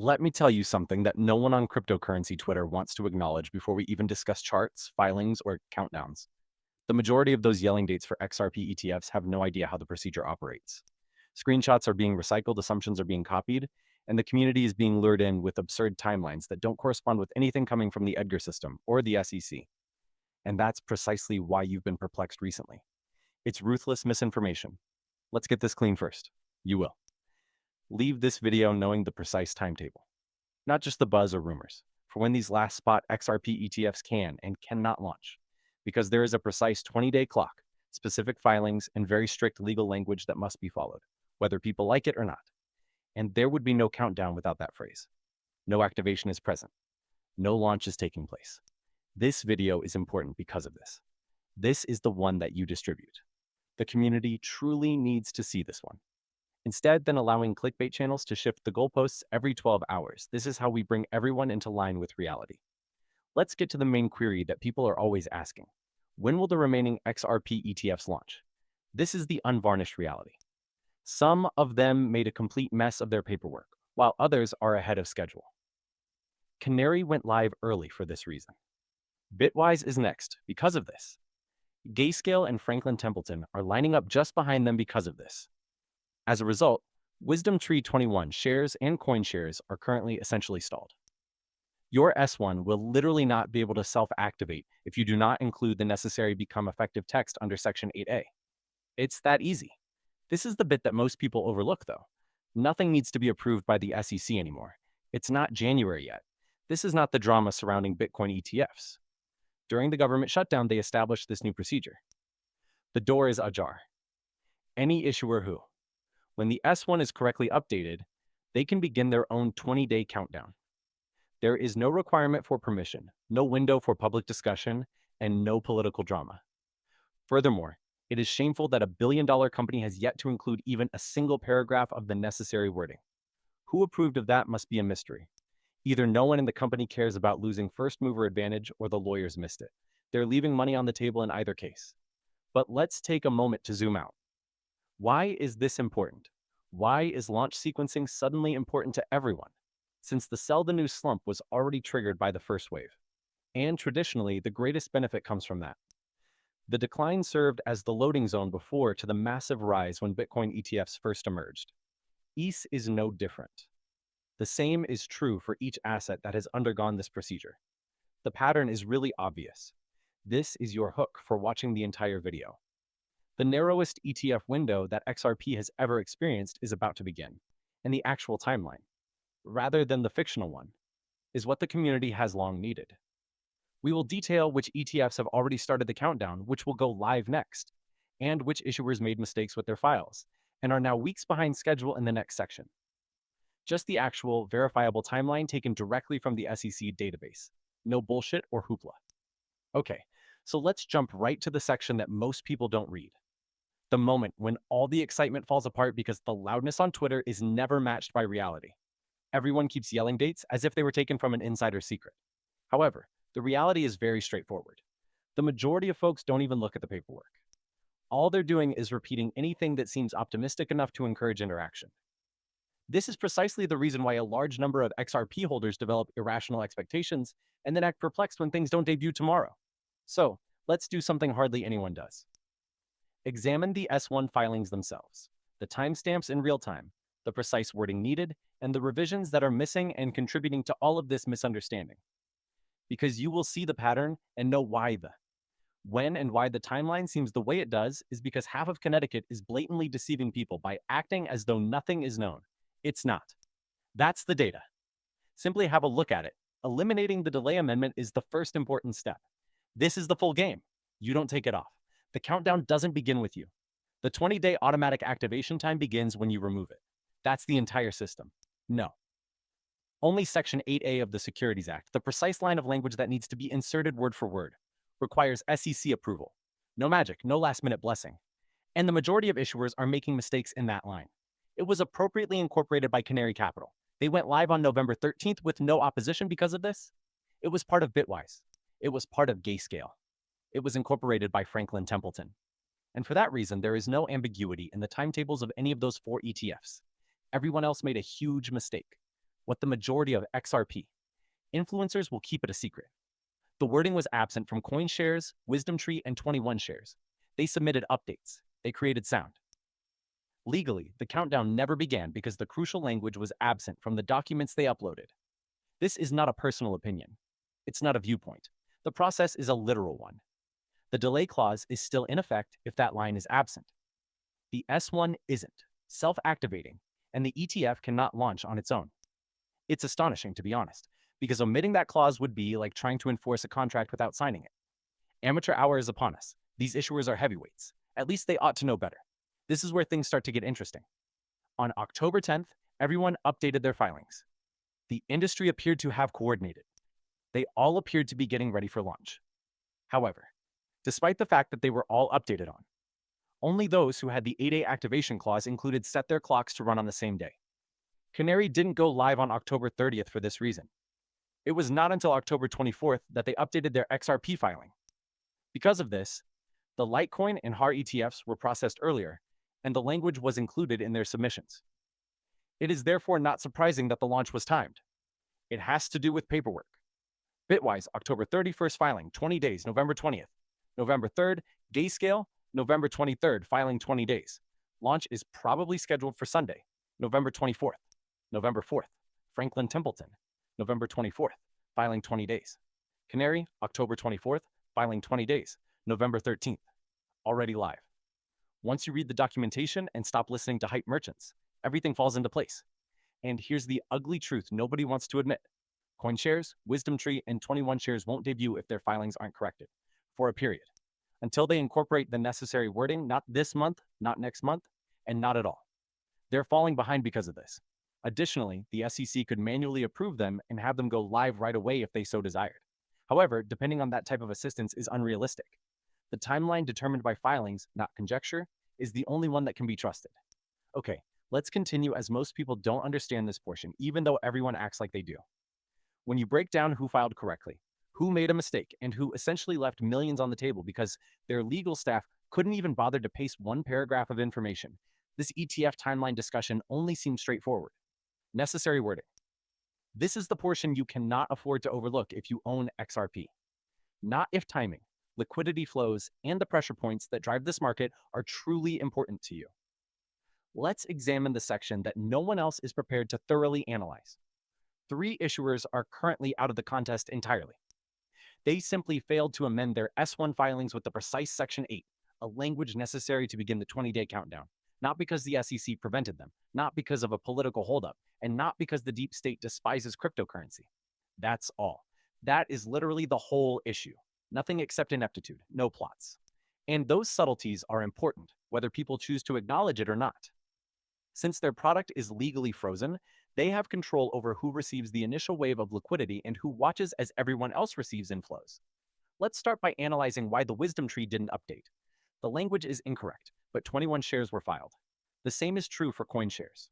Let me tell you something that no one on cryptocurrency Twitter wants to acknowledge before we even discuss charts, filings, or countdowns. The majority of those yelling dates for XRP ETFs have no idea how the procedure operates. Screenshots are being recycled, assumptions are being copied, and the community is being lured in with absurd timelines that don't correspond with anything coming from the Edgar system or the SEC. And that's precisely why you've been perplexed recently. It's ruthless misinformation. Let's get this clean first. You will. Leave this video knowing the precise timetable, not just the buzz or rumors, for when these last spot XRP ETFs can and cannot launch, because there is a precise 20-day clock, specific filings, and very strict legal language that must be followed, whether people like it or not. And there would be no countdown without that phrase. No activation is present. No launch is taking place. This video is important because of this. This is the one that you distribute. The community truly needs to see this one. Instead than allowing clickbait channels to shift the goalposts every 12 hours, this is how we bring everyone into line with reality. Let's get to the main query that people are always asking. When will the remaining XRP ETFs launch? This is the unvarnished reality. Some of them made a complete mess of their paperwork, while others are ahead of schedule. Canary went live early for this reason. Bitwise is next because of this. Gayscale and Franklin Templeton are lining up just behind them because of this. As a result, Wisdom Tree 21 shares and coin shares are currently essentially stalled. Your S1 will literally not be able to self-activate if you do not include the necessary become effective text under Section 8A. It's that easy. This is the bit that most people overlook, though. Nothing needs to be approved by the SEC anymore. It's not January yet. This is not the drama surrounding Bitcoin ETFs. During the government shutdown, they established this new procedure. The door is ajar. Any issuer who, when the S1 is correctly updated, they can begin their own 20-day countdown. There is no requirement for permission, no window for public discussion, and no political drama. Furthermore, it is shameful that a billion-dollar company has yet to include even a single paragraph of the necessary wording. Who approved of that must be a mystery. Either no one in the company cares about losing first-mover advantage or the lawyers missed it. They're leaving money on the table in either case. But let's take a moment to zoom out. Why is this important? Why is launch sequencing suddenly important to everyone? Since the sell the news slump was already triggered by the first wave. And traditionally, the greatest benefit comes from that. The decline served as the loading zone before to the massive rise when Bitcoin ETFs first emerged. ETH is no different. The same is true for each asset that has undergone this procedure. The pattern is really obvious. This is your hook for watching the entire video. The narrowest ETF window that XRP has ever experienced is about to begin, and the actual timeline, rather than the fictional one, is what the community has long needed. We will detail which ETFs have already started the countdown, which will go live next, and which issuers made mistakes with their files, and are now weeks behind schedule in the next section. Just the actual, verifiable timeline taken directly from the SEC database. No bullshit or hoopla. Okay, so let's jump right to the section that most people don't read. The moment when all the excitement falls apart because the loudness on Twitter is never matched by reality. Everyone keeps yelling dates as if they were taken from an insider secret. However, the reality is very straightforward. The majority of folks don't even look at the paperwork. All they're doing is repeating anything that seems optimistic enough to encourage interaction. This is precisely the reason why a large number of XRP holders develop irrational expectations and then act perplexed when things don't debut tomorrow. So, let's do something hardly anyone does. Examine the S1 filings themselves, the timestamps in real time, the precise wording needed, and the revisions that are missing and contributing to all of this misunderstanding. Because you will see the pattern and know why when and why the timeline seems the way it does is because half of Connecticut is blatantly deceiving people by acting as though nothing is known. It's not. That's the data. Simply have a look at it. Eliminating the delay amendment is the first important step. This is the full game. You don't take it off. The countdown doesn't begin with you. The 20-day automatic activation time begins when you remove it. That's the entire system. No. Only Section 8A of the Securities Act, the precise line of language that needs to be inserted word for word, requires SEC approval. No magic, no last-minute blessing. And the majority of issuers are making mistakes in that line. It was appropriately incorporated by Canary Capital. They went live on November 13th with no opposition because of this. It was part of Bitwise. It was part of Gayscale. It was incorporated by Franklin Templeton. And for that reason, there is no ambiguity in the timetables of any of those 4 ETFs. Everyone else made a huge mistake. what the majority of XRP. Influencers will keep it a secret. The wording was absent from Coin Shares, Wisdom Tree, and 21 Shares. They submitted updates. They created sound. Legally, the countdown never began because the crucial language was absent from the documents they uploaded. This is not a personal opinion. It's not a viewpoint. The process is a literal one. The delay clause is still in effect if that line is absent. The S1 isn't self-activating, and the ETF cannot launch on its own. It's astonishing, to be honest, because omitting that clause would be like trying to enforce a contract without signing it. Amateur hour is upon us. These issuers are heavyweights. At least they ought to know better. This is where things start to get interesting. On October 10th, everyone updated their filings. The industry appeared to have coordinated. They all appeared to be getting ready for launch. However, despite the fact that they were all updated on, only those who had the 8-day activation clause included set their clocks to run on the same day. Canary didn't go live on October 30th for this reason. It was not until October 24th that they updated their XRP filing. Because of this, the Litecoin and Xrp ETFs were processed earlier, and the language was included in their submissions. It is therefore not surprising that the launch was timed. It has to do with paperwork. Bitwise, October 31st filing, 20 days, November 20th. November 3rd, Gayscale, November 23rd, filing 20 days. Launch is probably scheduled for Sunday, November 24th. November 4th, Franklin Templeton, November 24th, filing 20 days. Canary, October 24th, filing 20 days, November 13th, already live. Once you read the documentation and stop listening to hype merchants, everything falls into place. And here's the ugly truth nobody wants to admit. Coin Shares, Wisdom Tree, and 21 Shares won't debut if their filings aren't corrected, for a period, until they incorporate the necessary wording, not this month, not next month, and not at all. They're falling behind because of this. Additionally, the SEC could manually approve them and have them go live right away if they so desired. However, depending on that type of assistance is unrealistic. The timeline determined by filings, not conjecture, is the only one that can be trusted. Okay, let's continue as most people don't understand this portion, even though everyone acts like they do. When you break down who filed correctly, who made a mistake, and who essentially left millions on the table because their legal staff couldn't even bother to paste one paragraph of information, this ETF timeline discussion only seems straightforward. Necessary wording. This is the portion you cannot afford to overlook if you own XRP. Not if timing, liquidity flows, and the pressure points that drive this market are truly important to you. Let's examine the section that no one else is prepared to thoroughly analyze. 3 issuers are currently out of the contest entirely. They simply failed to amend their S1 filings with the precise Section 8, a language necessary to begin the 20-day countdown, not because the SEC prevented them, not because of a political holdup, and not because the deep state despises cryptocurrency. That's all. That is literally the whole issue. Nothing except ineptitude, no plots. And those subtleties are important, whether people choose to acknowledge it or not. Since their product is legally frozen, they have control over who receives the initial wave of liquidity and who watches as everyone else receives inflows. Let's start by analyzing why the Wisdom Tree didn't update. The language is incorrect, but 21 shares were filed. The same is true for Coin Shares.